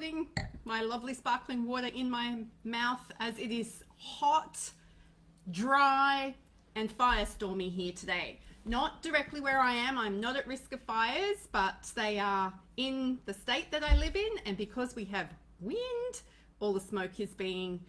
putting my lovely sparkling water in my mouth as it is hot, dry, and firestormy here today. Not directly where I am, I'm not at risk of fires, but they are in the state that I live in, and because we have wind, all the smoke is being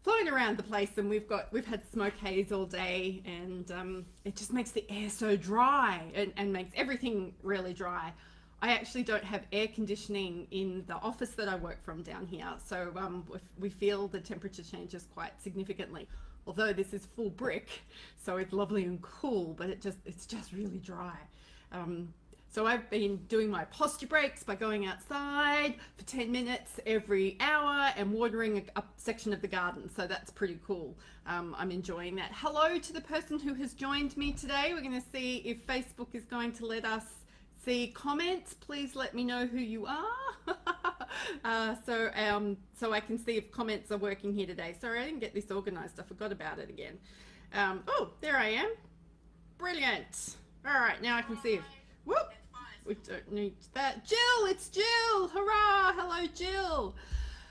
flown around the place, and we've had smoke haze all day, and it just makes the air so dry and makes everything really dry. I actually don't have air conditioning in the office that I work from down here, so we feel the temperature changes quite significantly. Although this is full brick, so it's lovely and cool, but it's just really dry. So I've been doing my posture breaks by going outside for 10 minutes every hour and watering a section of the garden. So that's pretty cool. I'm enjoying that. Hello to the person who has joined me today. We're going to see if Facebook is going to let us see comments. Please let me know who you are. So I can see if comments are working here today. Sorry, I didn't get this organized. I forgot about it again. Oh, there I am. Brilliant. All right, now I can see if, whoop, we don't need that. Jill, it's Jill. Hurrah. Hello, Jill.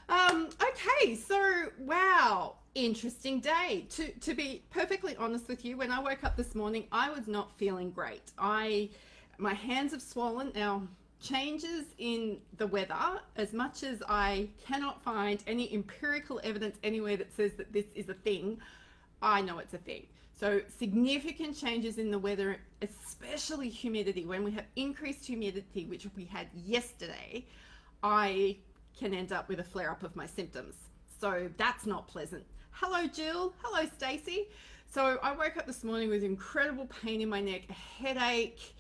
Okay, so wow, interesting day. To be perfectly honest with you, when I woke up this morning, I was not feeling great. My hands have swollen. Now, changes in the weather, as much as I cannot find any empirical evidence anywhere that says that this is a thing, I know it's a thing. So significant changes in the weather, especially humidity, when we have increased humidity, which we had yesterday, I can end up with a flare-up of my symptoms. So that's not pleasant. Hello, Jill. Hello, Stacey. So I woke up this morning with incredible pain in my neck, a headache,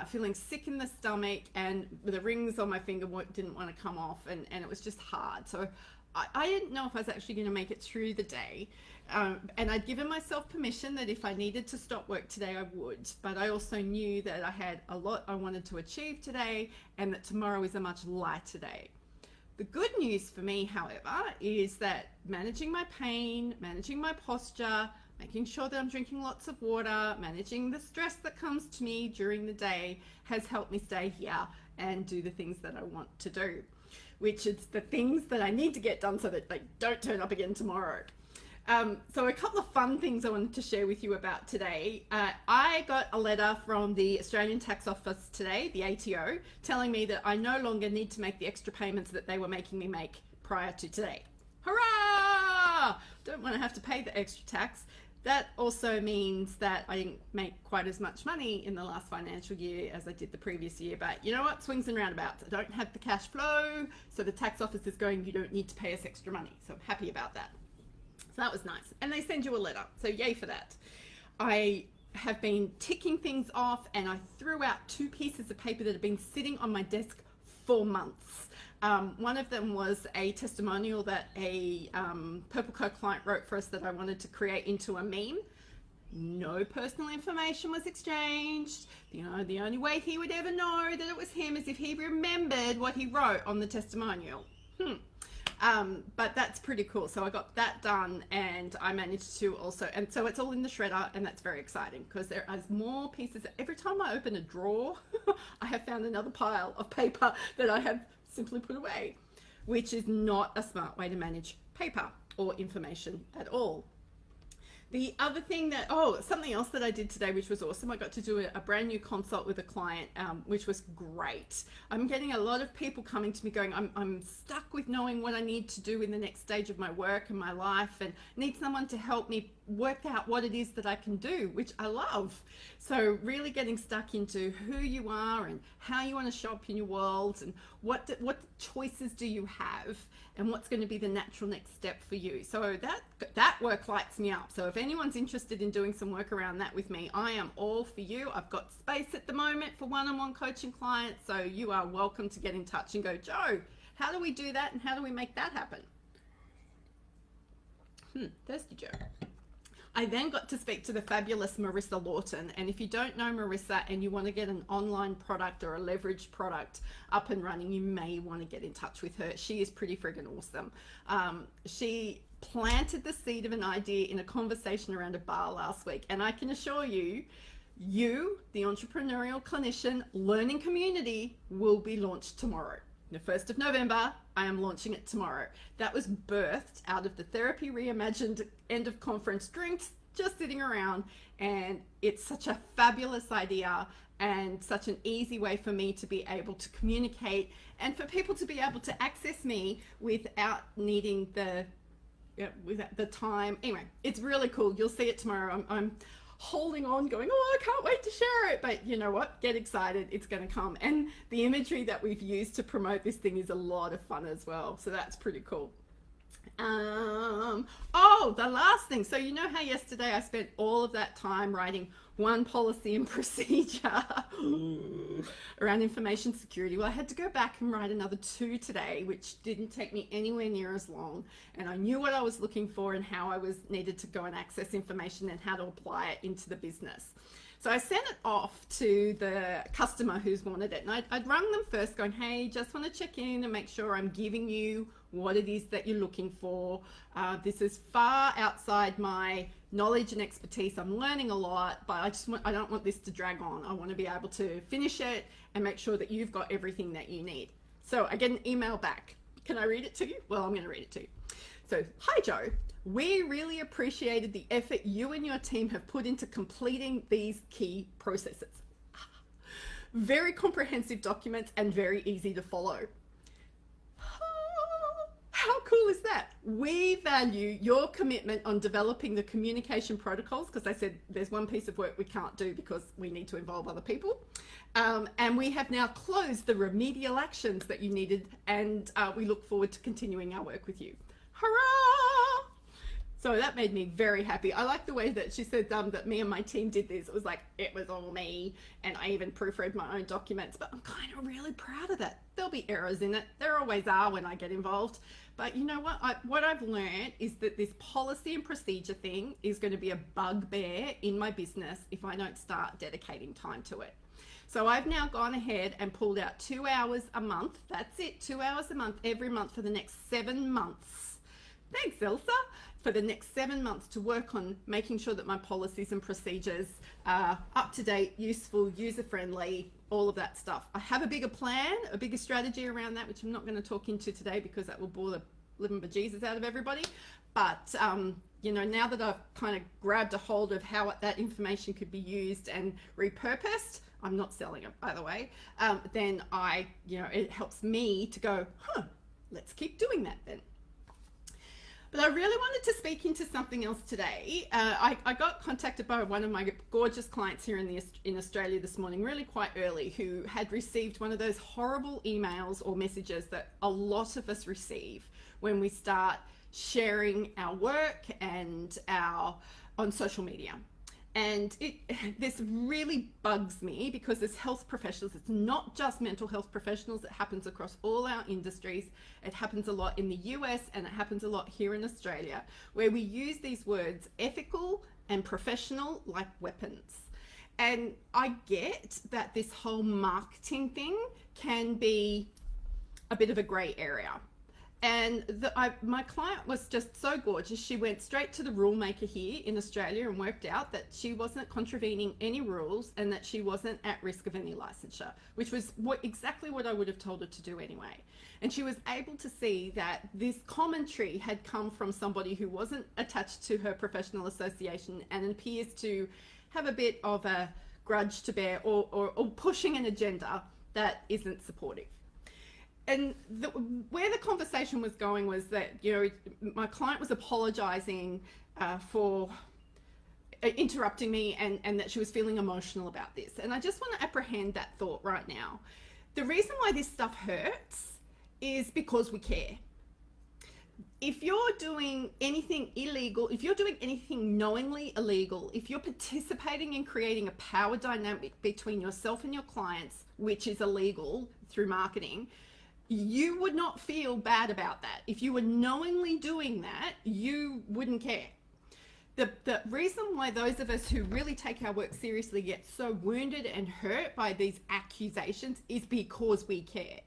feeling sick in the stomach, and the rings on my finger didn't want to come off, and it was just hard. So I didn't know if I was actually going to make it through the day. And I'd given myself permission that if I needed to stop work today, I would. But I also knew that I had a lot I wanted to achieve today, and that tomorrow is a much lighter day. The good news for me, however, is that managing my pain, managing my posture, making sure that I'm drinking lots of water, managing the stress that comes to me during the day has helped me stay here and do the things that I want to do, which is the things that I need to get done so that they don't turn up again tomorrow. So a couple of fun things I wanted to share with you about today. I got a letter from the Australian Tax Office today, the ATO, telling me that I no longer need to make the extra payments that they were making me make prior to today. Hurrah! Don't want to have to pay the extra tax. That also means that I didn't make quite as much money in the last financial year as I did the previous year, but you know what, swings and roundabouts. I don't have the cash flow, so the tax office is going, you don't need to pay us extra money. So I'm happy about that. So that was nice. And they send you a letter, so yay for that. I have been ticking things off, and I threw out 2 pieces of paper that have been sitting on my desk for months. One of them was a testimonial that a Purple Co client wrote for us that I wanted to create into a meme. No personal information was exchanged. The only way he would ever know that it was him is if he remembered what he wrote on the testimonial. But that's pretty cool. So I got that done, and I managed to also, and so it's all in the shredder, and that's very exciting because there are more pieces. Every time I open a drawer, I have found another pile of paper that I have simply put away, which is not a smart way to manage paper or information at all. The other thing that, something else that I did today, which was awesome, I got to do a brand new consult with a client, which was great. I'm getting a lot of people coming to me going, I'm stuck with knowing what I need to do in the next stage of my work and my life, and need someone to help me work out what it is that I can do, which I love. So really getting stuck into who you are and how you want to show up in your world, and what choices do you have, and what's going to be the natural next step for you. So that work lights me up. So if anyone's interested in doing some work around that with me, I am all for you. I've got space at the moment for one-on-one coaching clients, so you are welcome to get in touch and go, Joe, how do we do that, and how do we make that happen? Thirsty Joe. I then got to speak to the fabulous Marisa Lawton, and if you don't know Marisa and you want to get an online product or a leveraged product up and running, you may want to get in touch with her. She is pretty friggin' awesome. She planted the seed of an idea in a conversation around a bar last week, and I can assure you, the Entrepreneurial Clinician Learning Community will be launched tomorrow. the 1st of November. I am launching it tomorrow. That was birthed out of the Therapy Reimagined end of conference drinks just sitting around, and it's such a fabulous idea and such an easy way for me to be able to communicate and for people to be able to access me without needing the time. Anyway, it's really cool. You'll see it tomorrow. I'm holding on going, oh, I can't wait to share it. But you know what? Get excited. It's going to come. And the imagery that we've used to promote this thing is a lot of fun as well. So that's pretty cool. Oh, the last thing. So you know how yesterday I spent all of that time writing one policy and procedure around information security? Well, I had to go back and write another 2 today, which didn't take me anywhere near as long. And I knew what I was looking for and how I was needed to go and access information and how to apply it into the business. So I sent it off to the customer who's wanted it. And I'd rung them first going, hey, just want to check in and make sure I'm giving you what it is that you're looking for. This is far outside my knowledge and expertise. I'm learning a lot, but I don't want this to drag on. I want to be able to finish it and make sure that you've got everything that you need. So I get an email back. Can I read it to you? Well, I'm going to read it to you. So, hi Joe, we really appreciated the effort you and your team have put into completing these key processes. Very comprehensive documents and very easy to follow. How cool is that? We value your commitment on developing the communication protocols, because I said there's one piece of work we can't do because we need to involve other people. And we have now closed the remedial actions that you needed, and we look forward to continuing our work with you. Hurrah! So that made me very happy. I like the way that she said that me and my team did this. It was like, it was all me, and I even proofread my own documents, but I'm kind of really proud of that. There'll be errors in it. There always are when I get involved. But you know what? What I've learned is that this policy and procedure thing is going to be a bugbear in my business if I don't start dedicating time to it. So I've now gone ahead and pulled out 2 hours a month. That's it, 2 hours a month, every month for the next 7 months. Thanks, Elsa. For the next 7 months to work on making sure that my policies and procedures are up to date, useful, user-friendly, all of that stuff. I have a bigger plan, a bigger strategy around that, which I'm not going to talk into today because that will bore the living bejesus out of everybody. But, you know, now that I've kind of grabbed a hold of how that information could be used and repurposed, I'm not selling it, by the way, then it helps me to go, let's keep doing that then. But I really wanted to speak into something else today. I got contacted by one of my gorgeous clients here in Australia this morning, really quite early, who had received one of those horrible emails or messages that a lot of us receive when we start sharing our work and on social media. And this really bugs me because as health professionals, it's not just mental health professionals. It happens across all our industries. It happens a lot in the US and it happens a lot here in Australia, where we use these words ethical and professional like weapons. And I get that this whole marketing thing can be a bit of a gray area. And my client was just so gorgeous. She went straight to the rule maker here in Australia and worked out that she wasn't contravening any rules and that she wasn't at risk of any licensure, which was exactly what I would have told her to do anyway. And she was able to see that this commentary had come from somebody who wasn't attached to her professional association and appears to have a bit of a grudge to bear or pushing an agenda that isn't supportive. And where the conversation was going was that, you know, my client was apologizing for interrupting me and that she was feeling emotional about this. And I just want to apprehend that thought right now. The reason why this stuff hurts is because we care. If you're doing anything illegal, if you're doing anything knowingly illegal, if you're participating in creating a power dynamic between yourself and your clients, which is illegal through marketing, you would not feel bad about that. If you were knowingly doing that, you wouldn't care. The reason why those of us who really take our work seriously get so wounded and hurt by these accusations is because we care.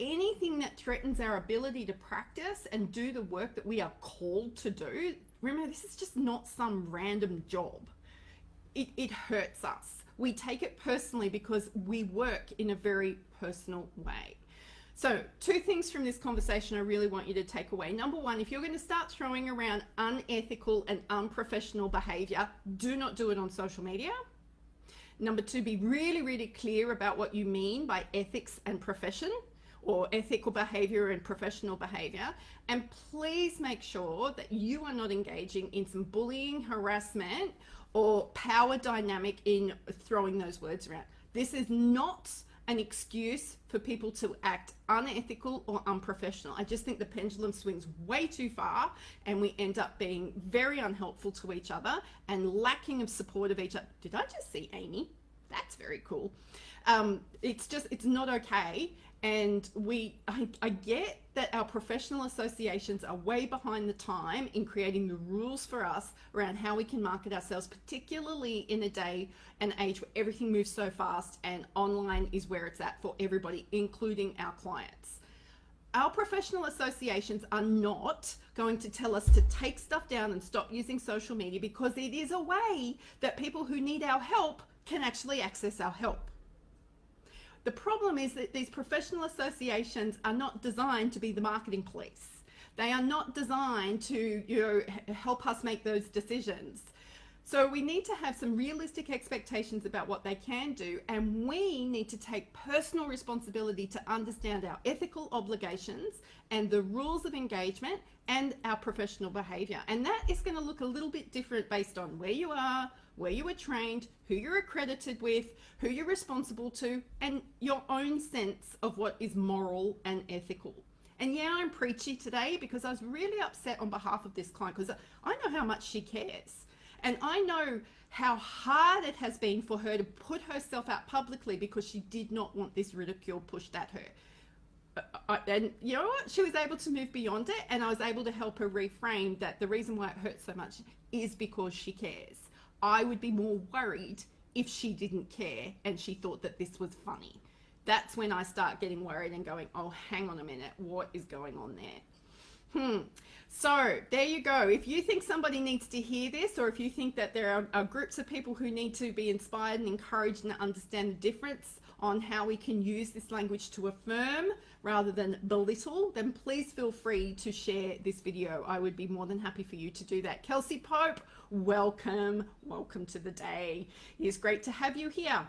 Anything that threatens our ability to practice and do the work that we are called to do, remember, this is just not some random job. It hurts us. We take it personally because we work in a very personal way. So 2 things from this conversation I really want you to take away. Number 1, if you're going to start throwing around unethical and unprofessional behavior, do not do it on social media. Number 2, be really, really clear about what you mean by ethics and profession, or ethical behavior and professional behavior. And please make sure that you are not engaging in some bullying, harassment, or power dynamic in throwing those words around. This is not an excuse for people to act unethical or unprofessional. I just think the pendulum swings way too far and we end up being very unhelpful to each other and lacking of support of each other. Did I just see Amy? That's very cool. It's not okay. And I get that our professional associations are way behind the time in creating the rules for us around how we can market ourselves, particularly in a day and age where everything moves so fast and online is where it's at for everybody, including our clients. Our professional associations are not going to tell us to take stuff down and stop using social media, because it is a way that people who need our help can actually access our help. The problem is that these professional associations are not designed to be the marketing police. They are not designed to, help us make those decisions. So we need to have some realistic expectations about what they can do, and we need to take personal responsibility to understand our ethical obligations and the rules of engagement and our professional behavior. And that is going to look a little bit different based on where you are, where you were trained, who you're accredited with, who you're responsible to, and your own sense of what is moral and ethical. And yeah, I'm preachy today because I was really upset on behalf of this client, because I know how much she cares. And I know how hard it has been for her to put herself out publicly because she did not want this ridicule pushed at her. And you know what? She was able to move beyond it, and I was able to help her reframe that the reason why it hurts so much is because she cares. I would be more worried if she didn't care and she thought that this was funny. That's when I start getting worried and going, oh, hang on a minute, what is going on there? So there you go. If you think somebody needs to hear this, or if you think that there are groups of people who need to be inspired and encouraged and understand the difference on how we can use this language to affirm rather than belittle, then please feel free to share this video. I would be more than happy for you to do that. Kelsey Pope, welcome to the day. It is great to have you here.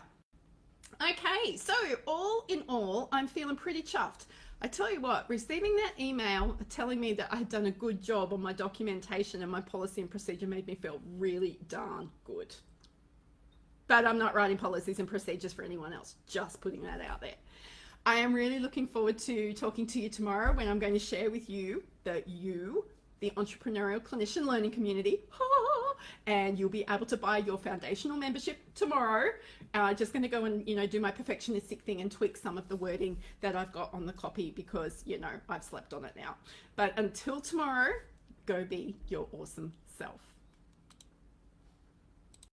Okay, so all in all, I'm feeling pretty chuffed. I tell you what, receiving that email telling me that I had done a good job on my documentation and my policy and procedure made me feel really darn good. But I'm not writing policies and procedures for anyone else, just putting that out there. I am really looking forward to talking to you tomorrow when I'm going to share with you, the Entrepreneurial Clinician Learning Community, and you'll be able to buy your foundational membership tomorrow. Just going to go and do my perfectionistic thing and tweak some of the wording that I've got on the copy because I've slept on it now. But until tomorrow, go be your awesome self.